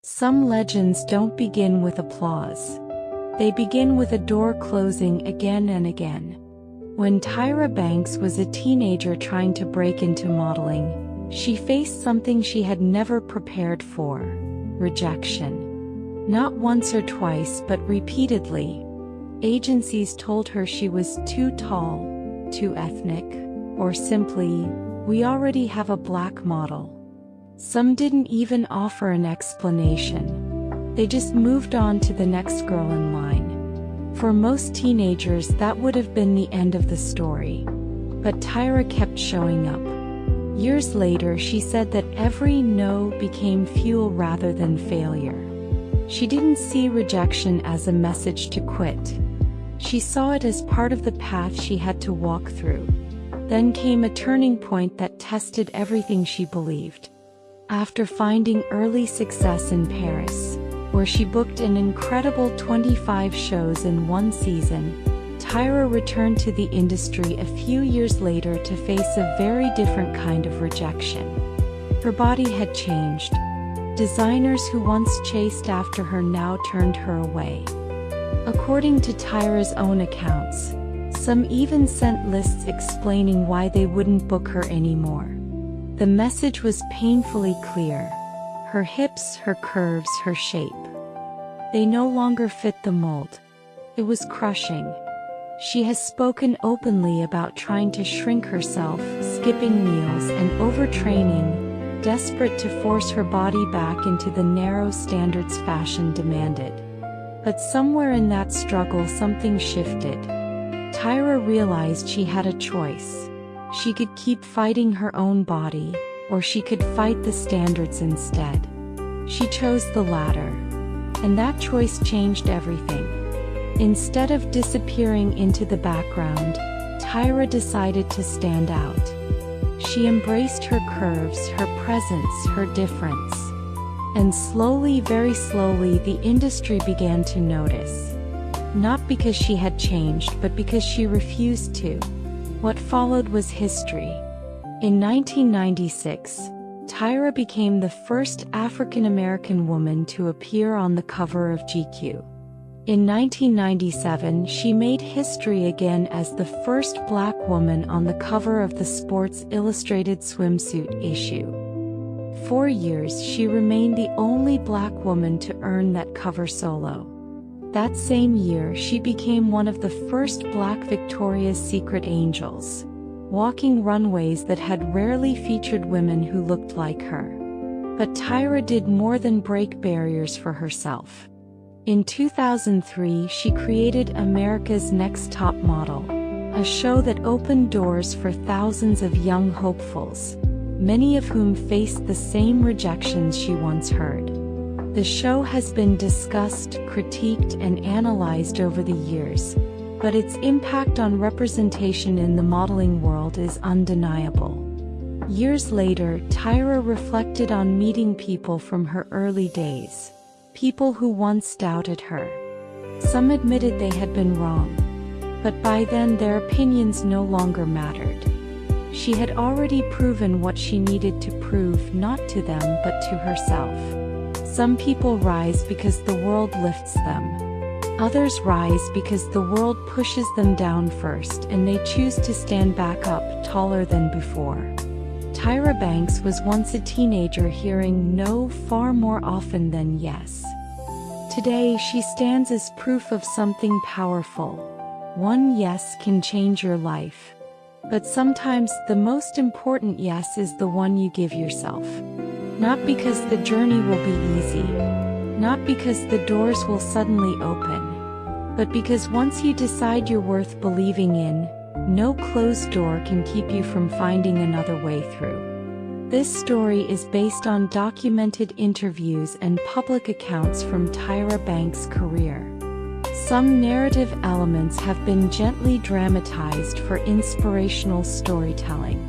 Some legends don't begin with applause. They begin with a door closing again and again. When Tyra Banks was a teenager trying to break into modeling, she faced something she had never prepared for: rejection. Not once or twice but repeatedly. Agencies told her she was too tall, too ethnic, or simply, "We already have a black model." Some didn't even offer an explanation. They just moved on to the next girl in line. For most teenagers, that would have been the end of the story. But Tyra kept showing up. Years later, she said that every no became fuel rather than failure. She didn't see rejection as a message to quit. She saw it as part of the path she had to walk through. Then came a turning point that tested everything she believed. After finding early success in Paris, where she booked an incredible 25 shows in one season, Tyra returned to the industry a few years later to face a very different kind of rejection. Her body had changed. Designers who once chased after her now turned her away. According to Tyra's own accounts, some even sent lists explaining why they wouldn't book her anymore. The message was painfully clear: her hips, her curves, her shape. They no longer fit the mold. It was crushing. She has spoken openly about trying to shrink herself, skipping meals and overtraining, desperate to force her body back into the narrow standards fashion demanded. But somewhere in that struggle something shifted. Tyra realized she had a choice. She could keep fighting her own body, or she could fight the standards instead. She chose the latter. And that choice changed everything. Instead of disappearing into the background, Tyra decided to stand out. She embraced her curves, her presence, her difference. And slowly, very slowly, the industry began to notice. Not because she had changed, but because she refused to. What followed was history. In 1996, Tyra became the first African-American woman to appear on the cover of GQ. In 1997, she made history again as the first black woman on the cover of the Sports Illustrated swimsuit issue. 4 years, she remained the only black woman to earn that cover solo. That same year, she became one of the first black Victoria's Secret angels, walking runways that had rarely featured women who looked like her. But Tyra did more than break barriers for herself. In 2003, she created America's Next Top Model, a show that opened doors for thousands of young hopefuls, many of whom faced the same rejections she once heard. The show has been discussed, critiqued, and analyzed over the years, but its impact on representation in the modeling world is undeniable. Years later, Tyra reflected on meeting people from her early days, people who once doubted her. Some admitted they had been wrong, but by then their opinions no longer mattered. She had already proven what she needed to prove, not to them but to herself. Some people rise because the world lifts them. Others rise because the world pushes them down first and they choose to stand back up, taller than before. Tyra Banks was once a teenager hearing no far more often than yes. Today she stands as proof of something powerful. One yes can change your life. But sometimes the most important yes is the one you give yourself. Not because the journey will be easy, not because the doors will suddenly open, but because once you decide you're worth believing in, no closed door can keep you from finding another way through. This story is based on documented interviews and public accounts from Tyra Banks' career. Some narrative elements have been gently dramatized for inspirational storytelling.